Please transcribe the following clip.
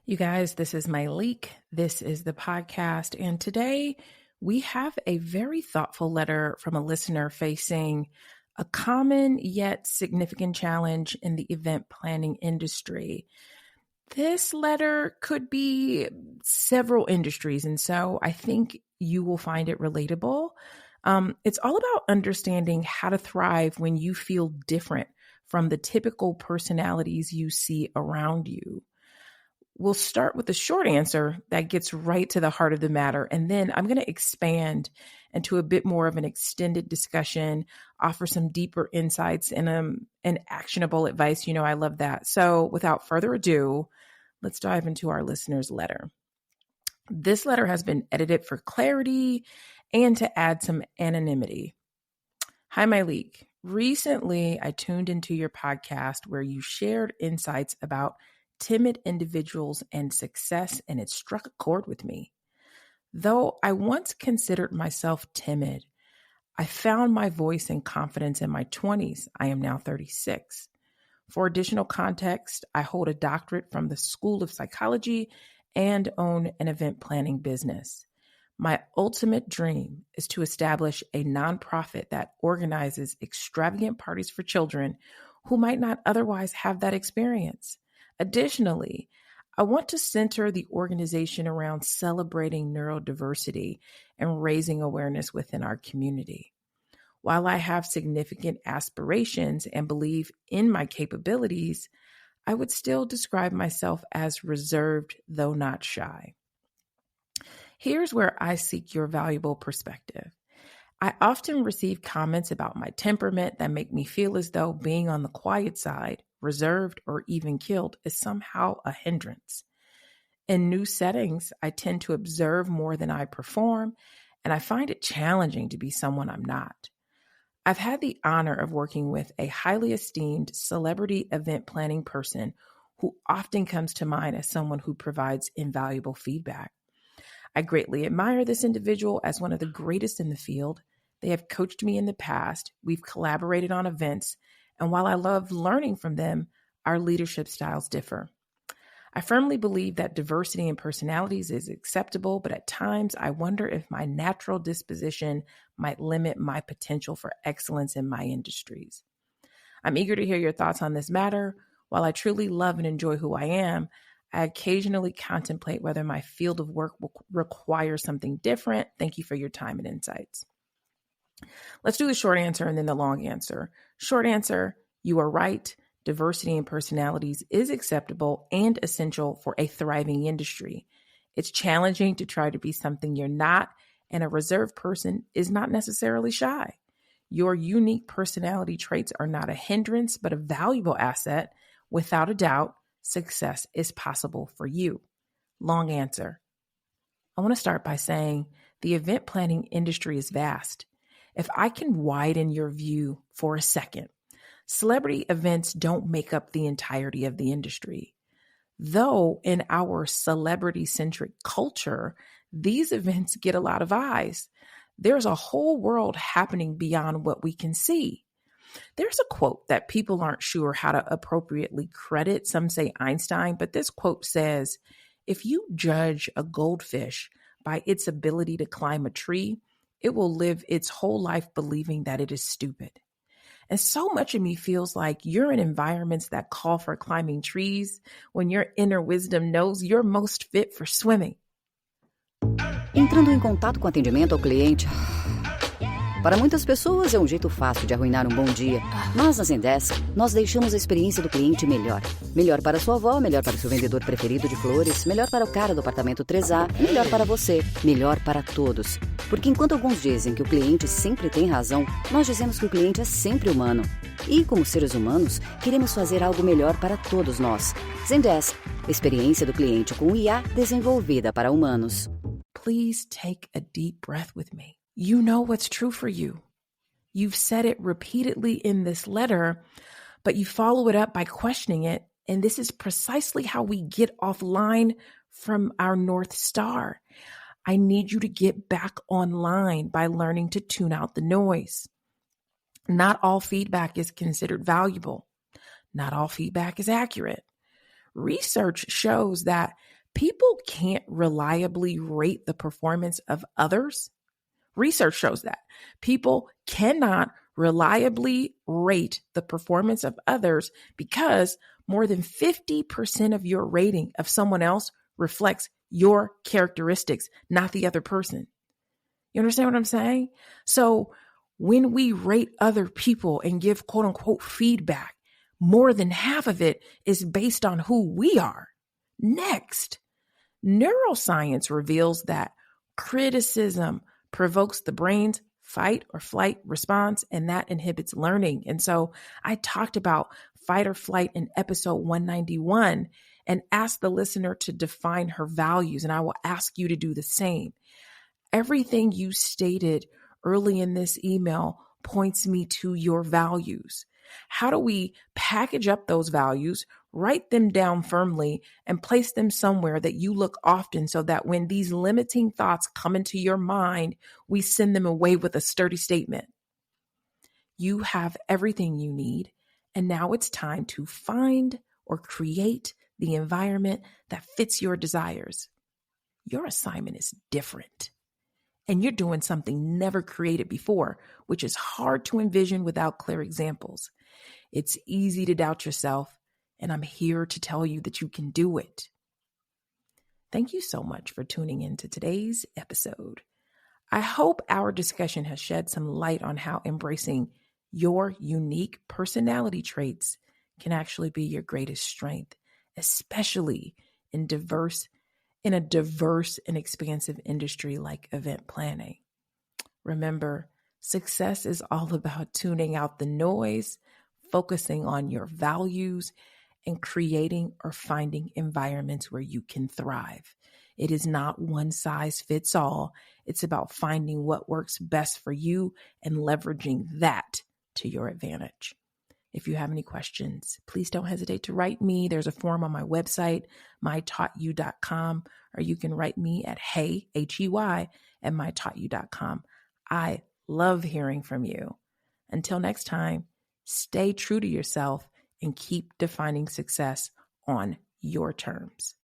You guys, this is my leak. This is the podcast. And today we have a very thoughtful letter from a listener facing a common yet significant challenge in the event planning industry. This letter could be several industries, and so I think you will find it relatable. It's all about understanding how to thrive when you feel different from the typical personalities you see around you. We'll start with the short answer that gets right to the heart of the matter. And then I'm going to expand into a bit more of an extended discussion, offer some deeper insights and actionable advice. You know, I love that. So without further ado, let's dive into our listener's letter. This letter has been edited for clarity and to add some anonymity. Hi, my leak. Recently, I tuned into your podcast where you shared insights about timid individuals and success, and it struck a chord with me. Though I once considered myself timid, I found my voice and confidence in my 20s. I am now 36. For additional context, I hold a doctorate from the School of Psychology and own an event planning business. My ultimate dream is to establish a nonprofit that organizes extravagant parties for children who might not otherwise have that experience. Additionally, I want to center the organization around celebrating neurodiversity and raising awareness within our community. While I have significant aspirations and believe in my capabilities, I would still describe myself as reserved, though not shy. Here's where I seek your valuable perspective. I often receive comments about my temperament that make me feel as though being on the quiet side, reserved, or even killed is somehow a hindrance. In new settings, I tend to observe more than I perform, and I find it challenging to be someone I'm not. I've had the honor of working with a highly esteemed celebrity event planning person who often comes to mind as someone who provides invaluable feedback. I greatly admire this individual as one of the greatest in the field. They have coached me in the past. We've collaborated on events. And while I love learning from them, our leadership styles differ. I firmly believe that diversity in personalities is acceptable, but at times I wonder if my natural disposition might limit my potential for excellence in my industries. I'm eager to hear your thoughts on this matter. While I truly love and enjoy who I am, I occasionally contemplate whether my field of work will require something different. Thank you for your time and insights. Let's do the short answer and then the long answer. Short answer, you are right. Diversity in personalities is acceptable and essential for a thriving industry. It's challenging to try to be something you're not, and a reserved person is not necessarily shy. Your unique personality traits are not a hindrance, but a valuable asset. Without a doubt, success is possible for you. Long answer. I want to start by saying the event planning industry is vast. If I can widen your view for a second, celebrity events don't make up the entirety of the industry. Though in our celebrity-centric culture, these events get a lot of eyes. There's a whole world happening beyond what we can see. There's a quote that people aren't sure how to appropriately credit. Some say Einstein, but this quote says, if you judge a goldfish by its ability to climb a tree, it will live its whole life believing that it is stupid. And so much of me feels like you're in environments that call for climbing trees when your inner wisdom knows you're most fit for swimming. Entrando em contato com atendimento ao cliente. Para muitas pessoas é um jeito fácil de arruinar um bom dia. Mas na Zendesk, nós deixamos a experiência do cliente melhor. Melhor para sua avó, melhor para o seu vendedor preferido de flores, melhor para o cara do apartamento 3A, melhor para você, melhor para todos. Porque enquanto alguns dizem que o cliente sempre tem razão, nós dizemos que o cliente é sempre humano. E como seres humanos, queremos fazer algo melhor para todos nós. Zendesk, experiência do cliente com IA desenvolvida para humanos. Please take a deep breath with me. You know what's true for you. You've said it repeatedly in this letter, but you follow it up by questioning it. And this is precisely how we get offline from our North Star. I need you to get back online by learning to tune out the noise. Not all feedback is considered valuable. Not all feedback is accurate. Research shows that People can't reliably rate the performance of others. Research shows that people cannot reliably rate the performance of others because more than 50% of your rating of someone else reflects your characteristics, not the other person. You understand what I'm saying? So when we rate other people and give quote unquote feedback, more than half of it is based on who we are. Next, neuroscience reveals that criticism provokes the brain's fight or flight response, and that inhibits learning. And so I talked about fight or flight in episode 191 and asked the listener to define her values, and I will ask you to do the same. Everything you stated early in this email points me to your values. How do we package up those values, write them down firmly, and place them somewhere that you look often so that when these limiting thoughts come into your mind, we send them away with a sturdy statement? You have everything you need, and now it's time to find or create the environment that fits your desires. Your assignment is different, and you're doing something never created before, which is hard to envision without clear examples. It's easy to doubt yourself, and I'm here to tell you that you can do it. Thank you so much for tuning in to today's episode. I hope our discussion has shed some light on how embracing your unique personality traits can actually be your greatest strength, especially in a diverse and expansive industry like event planning. Remember, success is all about tuning out the noise, focusing on your values, and creating or finding environments where you can thrive. It is not one size fits all. It's about finding what works best for you and leveraging that to your advantage. If you have any questions, please don't hesitate to write me. There's a form on my website, mytaughtyou.com, or you can write me at hey@mytaughtyou.com. I love hearing from you. Until next time, stay true to yourself and keep defining success on your terms.